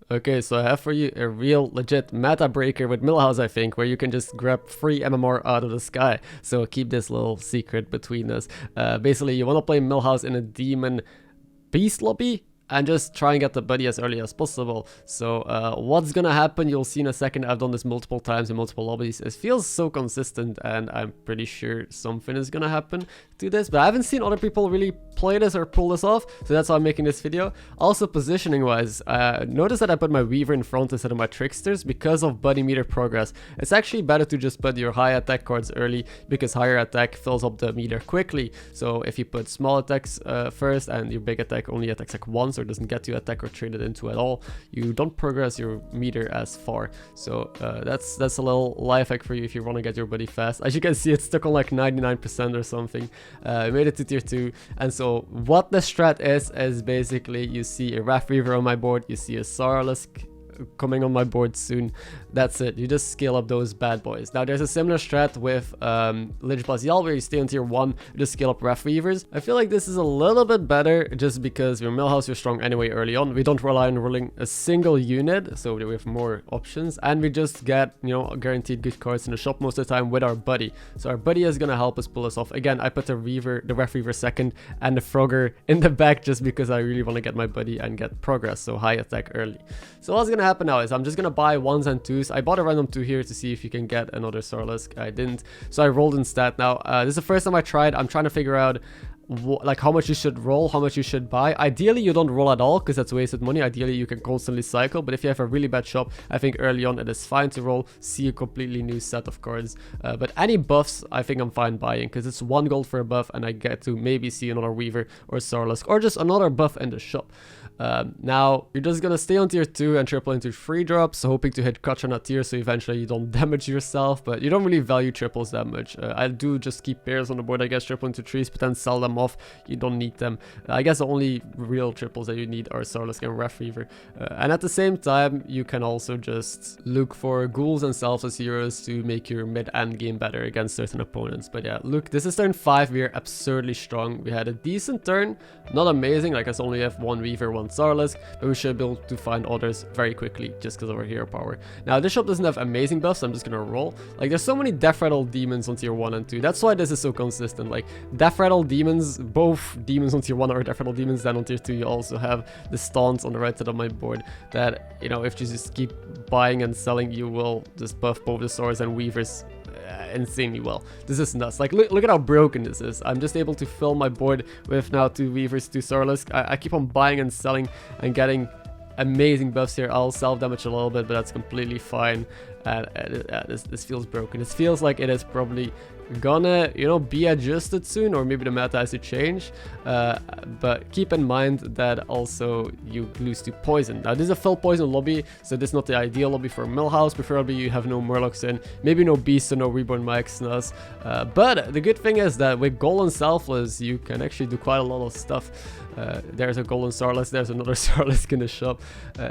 Okay, so I have for you a real legit meta breaker with Milhouse, I think, where you can just grab free MMR out of the sky. So keep this little secret between us. Basically, you want to play Milhouse in a demon beast lobby and just try and get the buddy as early as possible. So what's gonna happen, you'll see in a second. I've done this multiple times in multiple lobbies. It feels so consistent, and I'm pretty sure something is gonna happen to this, but I haven't seen other people really play this or pull this off, so that's why I'm making this video. Also, positioning wise, notice that I put my Weaver in front instead of my Tricksters because of buddy meter progress. It's actually better to just put your high attack cards early, because higher attack fills up the meter quickly. So if you put small attacks first and your big attack only attacks like once or doesn't get to attack or traded into at all, you don't progress your meter as far. So that's a little life hack for you if you want to get your buddy fast. As you can see, it's stuck on like 99% or something. I made it to tier 2, and so what the strat is basically, you see a Weaver on my board, you see a Sauro-weaver coming on my board soon. That's it. You just scale up those bad boys. Now there's a similar strat with Lich plus Yell, where you stay on tier 1, you just scale up Weavers. I feel like this is a little bit better just because we're Milhouse, we're strong anyway early on. We don't rely on rolling a single unit, so we have more options, and we just get, you know, guaranteed good cards in the shop most of the time with our buddy. So our buddy is gonna help us pull us off. Again, I put the Weaver second and the Frogger in the back just because I really want to get my buddy and get progress, so high attack early. So what's gonna happen now is I'm just gonna buy 1s and 2s. I bought a random 2 here to see if you can get another Sauro-weaver. I didn't, so I rolled instead. Now this is the first time I tried. I'm trying to figure out like how much you should roll, how much you should buy. Ideally you don't roll at all because that's wasted money. Ideally you can constantly cycle, but if you have a really bad shop, I think early on it is fine to roll, see a completely new set of cards. But any buffs I think I'm fine buying, because it's 1 gold for a buff and I get to maybe see another Weaver or Sauro-weaver or just another buff in the shop. Now you're just gonna stay on tier 2 and triple into 3 drops, hoping to hit Kutch on that tier so eventually you don't damage yourself, but you don't really value triples that much. I do just keep pairs on the board, I guess, triple into 3s, but then sell them off. You don't need them. I guess the only real triples that you need are Sauro-weaver and Weaver. And at the same time, you can also just look for ghouls and selfless heroes to make your mid-end game better against certain opponents. But yeah, look, this is turn 5. We're absurdly strong. We had a decent turn, not amazing, like I only have 1 Weaver, 1 Sauro-weaver, but we should be able to find others very quickly just because of our hero power. Now this shop doesn't have amazing buffs, so I'm just gonna roll. Like there's so many death rattle demons on tier 1 and 2. That's why this is so consistent. Like death rattle demons, both demons on tier 1 are death rattle demons. Then on tier 2 you also have the stunts on the right side of my board that, you know, if you just keep buying and selling, you will just buff both the swords and Weavers insanely well. This is nuts. Like look at how broken this is. I'm just able to fill my board with now 2 Weavers, 2 Sauro-weaver. I keep on buying and selling and getting amazing buffs here. I'll self damage a little bit, but that's completely fine. This feels broken. This feels like it is probably gonna, you know, be adjusted soon, or maybe the meta has to change, but keep in mind that also you lose to poison. Now this is a full poison lobby, so this is not the ideal lobby for Milhouse. Preferably you have no Murlocs in, maybe no Beasts or no Reborn Magnus, but the good thing is that with Golden Selfless you can actually do quite a lot of stuff. There's a Golden Sauro-weaver, there's another Sauro-weaver in the shop.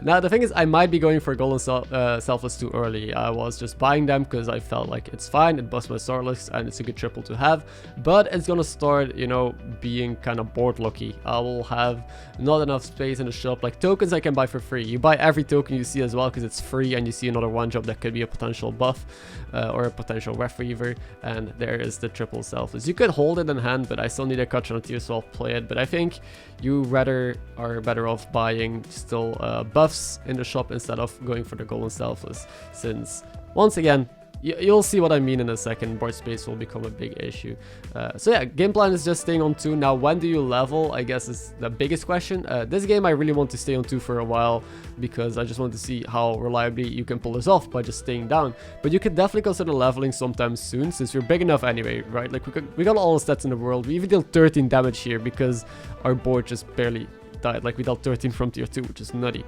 Now the thing is, I might be going for Golden Selfless too early. I was just buying them because I felt like it's fine, it busts my Sauro-weaver and it's a good triple to have, but it's gonna start, you know, being kind of board lucky. I will have not enough space in the shop. Like tokens I can buy for free. You buy every token you see as well because it's free, and you see another 1 drop that could be a potential buff or a potential Weaver, and there is the triple Selfless. You could hold it in hand, but I still need a Kutch on a tier, so I'll play it. But I think you are better off buying still buffs in the shop instead of going for the Golden Selfless, since once again you'll see what I mean in a second, board space will become a big issue. So yeah, game plan is just staying on 2. Now when do you level, I guess is the biggest question. This game I really want to stay on 2 for a while because I just want to see how reliably you can pull this off by just staying down. But you could definitely consider leveling sometime soon, since you're big enough anyway, right? Like we got all the stats in the world. We even deal 13 damage here because our board just barely died. Like we dealt 13 from tier 2, which is nutty.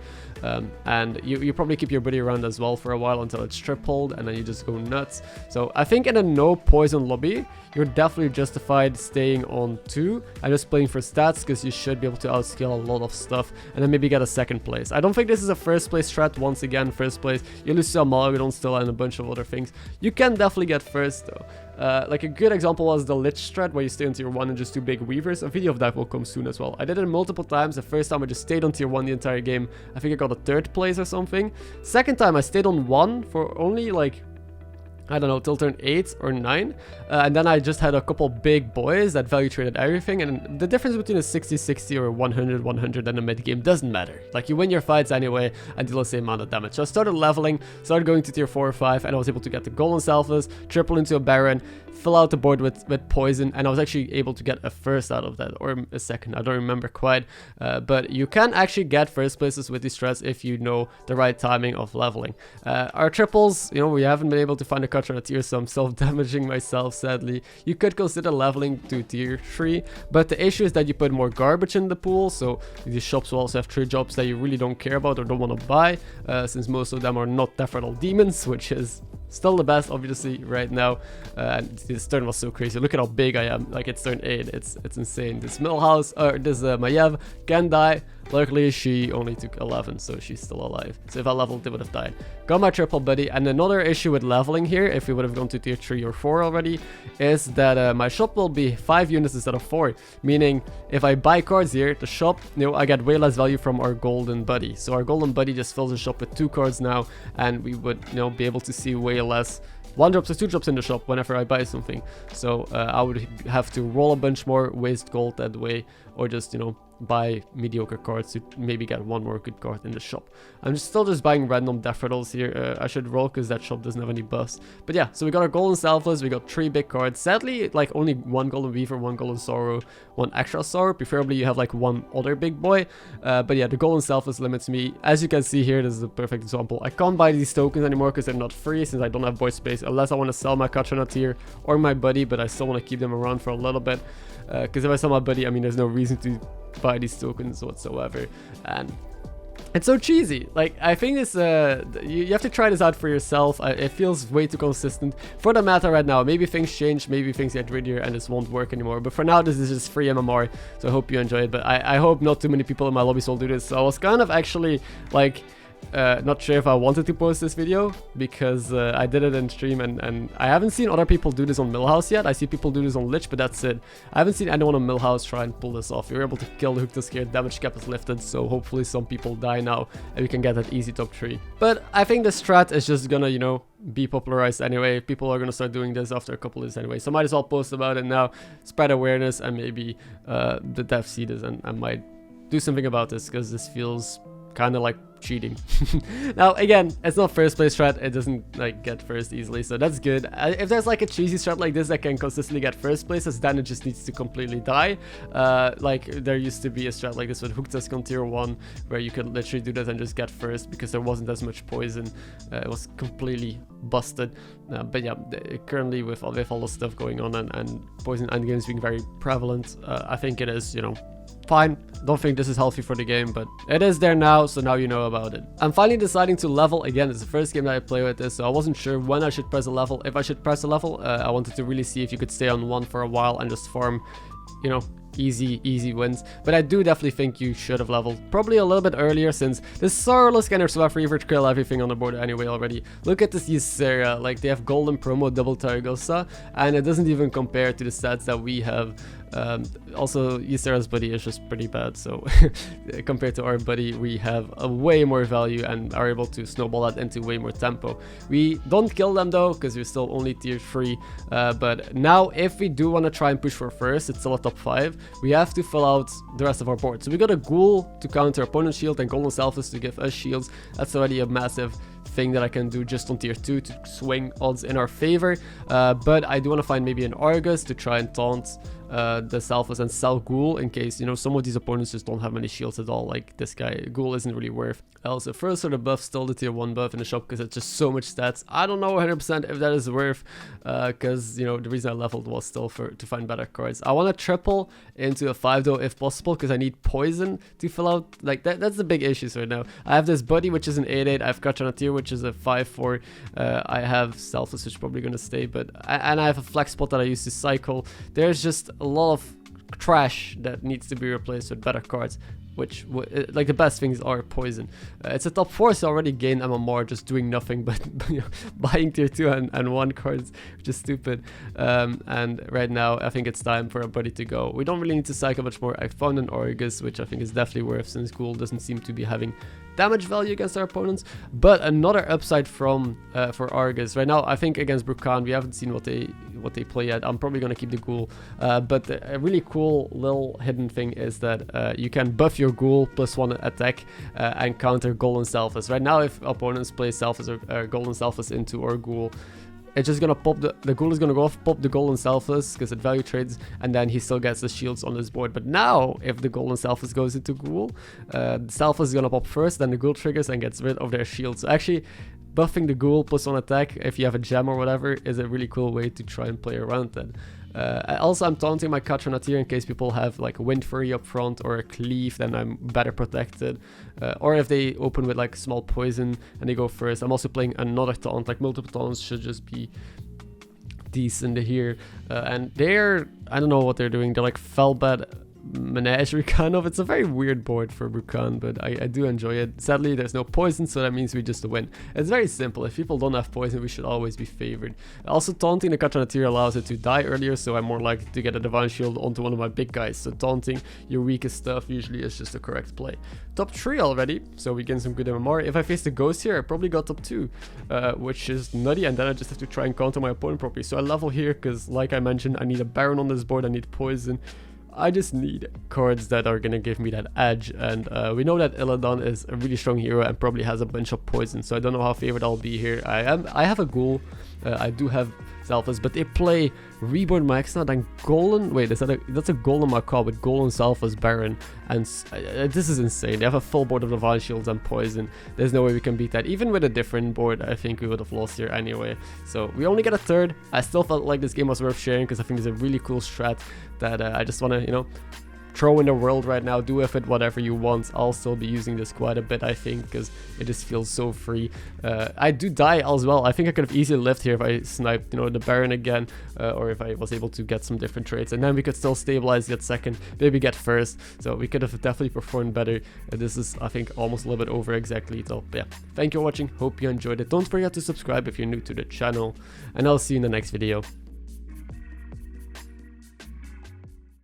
And you probably keep your buddy around as well for a while until it's tripled, and then you just go nuts. So I think in a no poison lobby you're definitely justified staying on 2 and just playing for stats, because you should be able to outscale a lot of stuff and then maybe get a 2nd place. I don't think this is a 1st place strat. Once again, 1st place you lose to Amalgadon still and a bunch of other things. You can definitely get 1st though. Like a good example was the Lich strat, where you stay on tier 1 and just do big weavers. A video of that will come soon as well. I did it multiple times. The first time I just stayed on tier 1 the entire game. I think I got a 3rd place or something. Second time I stayed on 1 for only like, I don't know, till turn 8 or 9. And then I just had a couple big boys that value traded everything. And the difference between a 60-60 or 100-100 in a mid game doesn't matter. Like, you win your fights anyway and deal the same amount of damage. So I started leveling, started going to tier 4 or 5, and I was able to get the golden Salvas, triple into a Baron, fill out the board with poison, and I was actually able to get a first out of that, or a second, I don't remember quite. But you can actually get first places with these strats if you know the right timing of leveling. Our triples, you know, we haven't been able to find a cut on a tier, so I'm self-damaging myself, sadly. You could consider leveling to tier 3, but the issue is that you put more garbage in the pool, so these shops will also have 3 jobs that you really don't care about or don't want to buy, since most of them are not Deathrattle demons, which is still the best, obviously, right now. And this turn was so crazy. Look at how big I am. Like, it's turn 8. It's insane. This Millhouse, or this Maiev can die. Luckily, she only took 11, so she's still alive. So if I leveled, they would have died. Got my triple buddy. And another issue with leveling here, if we would have gone to tier 3 or 4 already, is that my shop will be 5 units instead of 4. Meaning, if I buy cards here, the shop, you know, I get way less value from our golden buddy. So our golden buddy just fills the shop with 2 cards now, and we would, you know, be able to see way less 1-drops or 2-drops in the shop whenever I buy something. So I would have to roll a bunch more, waste gold that way, or just, you know, buy mediocre cards to maybe get 1 more good card in the shop. I'm still just buying random Deathrattles here. I should roll because that shop doesn't have any buffs. But yeah, so we got our golden Salvas, we got 3 big cards. Sadly, like only 1 golden Weaver, 1 golden Sauro, 1 extra Sauro. Preferably you have like 1 other big boy. But yeah, the golden Salvas limits me. As you can see here, this is a perfect example. I can't buy these tokens anymore because they're not free, since I don't have board space, unless I want to sell my Kachanat here or my buddy, but I still want to keep them around for a little bit. Because if I sell my buddy, I mean, there's no reason to buy these tokens whatsoever, and it's so cheesy. Like, I think this you have to try this out for yourself. It feels way too consistent for the meta right now. Maybe things change, maybe things get grittier and this won't work anymore, but for now this is just free MMR, so I hope you enjoy it. But I hope not too many people in my lobbies will do this. So I was kind of actually like not sure if I wanted to post this video, because I did it in stream, and I haven't seen other people do this on Milhouse yet. I see people do this on Lich, but that's it. I haven't seen anyone on Milhouse try and pull this off. We were able to kill the Hook to Scare, damage cap is lifted, so hopefully some people die now and we can get that easy top 3. But I think the strat is just gonna, you know, be popularized anyway. People are gonna start doing this after a couple of days anyway, so I might as well post about it now, spread awareness, and maybe the devs see this and I might do something about this, because this feels kind of like cheating. Now again, it's not first place strat, it doesn't like get first easily, so that's good. If there's like a cheesy strat like this that can consistently get first places, then it just needs to completely die. Like there used to be a strat like this with Hooktusk on tier 1 where you could literally do that and just get first because there wasn't as much poison. It was completely busted. But yeah, currently with all the stuff going on and poison endgames being very prevalent, I think it is, you know, fine. Don't think this is healthy for the game, but it is there now, so now you know about it. I'm finally deciding to level again. It's the first game that I play with this, so I wasn't sure when I should press a level. If I should press a level, I wanted to really see if you could stay on 1 for a while and just farm, you know, easy wins. But I do definitely think you should have leveled probably a little bit earlier, since this Sorrowless can Reaver kill everything on the board anyway already. Look at this HysteriA, like they have golden promo double Targosa, and it doesn't even compare to the stats that we have. Also, HysteriA's buddy is just pretty bad, so compared to our buddy, we have a way more value and are able to snowball that into way more tempo. We don't kill them though, because we're still only tier 3, but now if we do want to try and push for first, it's still a top 5, we have to fill out the rest of our board. So we got a Ghoul to counter opponent's shield and golden Salvas to give us shields. That's already a massive thing that I can do just on tier 2 to swing odds in our favor, but I do want to find maybe an Argus to try and taunt the Salvas and sell Ghoul in case, you know, some of these opponents just don't have many shields at all. Like this guy, Ghoul isn't really worth. Also, first sort of buff, still the tier 1 buff in the shop because it's just so much stats. I don't know 100% if that is worth, because, you know, the reason I leveled was still to find better cards. I want to triple into a 5 though if possible, because I need poison to fill out. Like that's the big issues right now. I have this buddy which is an 8/8, I have Kachanat which is a 5/4, I have Salvz which is probably gonna stay, but and I have a flex spot that I use to cycle. There's just a lot of trash that needs to be replaced with better cards. which like the best things are poison. It's a top 4, so already gained MMR just doing nothing but buying tier 2 and 1 cards, which is stupid. And right now I think it's time for a buddy to go. We don't really need to cycle much more. I found an Argus, which I think is definitely worth, since Ghoul doesn't seem to be having damage value against our opponents. But another upside from for Argus right now, I think against Brukan, we haven't seen what they play yet. I'm probably gonna keep the Ghoul, but a really cool little hidden thing is that you can buff your Ghoul +1 attack and counter Golden Selfless. Right now, if opponents play Selfless or Golden Selfless into our Ghoul, it's just gonna pop the Ghoul is gonna go off, pop the Golden Selfless because it value trades, and then he still gets the shields on his board. But now, if the Golden Selfless goes into Ghoul, the Selfless is gonna pop first, then the Ghoul triggers and gets rid of their shields. So actually, buffing the Ghoul +1 attack, if you have a gem or whatever, is a really cool way to try and play around that. Also, I'm taunting my Katranat here in case people have like a Wind Fury up front or a Cleave, then I'm better protected. Or if they open with like small poison and they go first, I'm also playing another taunt. Like multiple taunts should just be decent here. And I don't know what they're doing. They're like Firebat Menagerie kind of. It's a very weird board for Brukan, but I do enjoy it. Sadly, there's no poison, so that means we just win. It's very simple. If people don't have poison, we should always be favored. Also, taunting the Katranat allows it to die earlier, so I'm more likely to get a Divine Shield onto one of my big guys. So taunting your weakest stuff usually is just the correct play. Top 3 already, so we get some good MMR. If I face the Ghost here, I probably got top 2, which is nutty, and then I just have to try and counter my opponent properly. So I level here, because like I mentioned, I need a Baron on this board, I need poison. I just need cards that are gonna give me that edge, and we know that Illidan is a really strong hero and probably has a bunch of poison, so I don't know how favored I'll be here. I have a Ghoul, I do have Selfless, but they play Reborn Maxna, then Golden. Wait, that's a Golden Macabre with Golden Selfless Baron, and this is insane. They have a full board of Divine Shields and poison. There's no way we can beat that. Even with a different board, I think we would have lost here anyway. So we only get a third. I still felt like this game was worth sharing because I think it's a really cool strat that I just want to, you know, throw in the world right now. Do with it whatever you want. I'll still be using this quite a bit, I think, because it just feels so free. I do die as well. I think I could have easily lived here if I sniped, you know, the Baron again, or if I was able to get some different trades, and then we could still stabilize, get second, maybe get first. So we could have definitely performed better. This is, I think, almost a little bit over exactly. So yeah, thank you for watching. Hope you enjoyed it. Don't forget to subscribe if you're new to the channel, and I'll see you in the next video.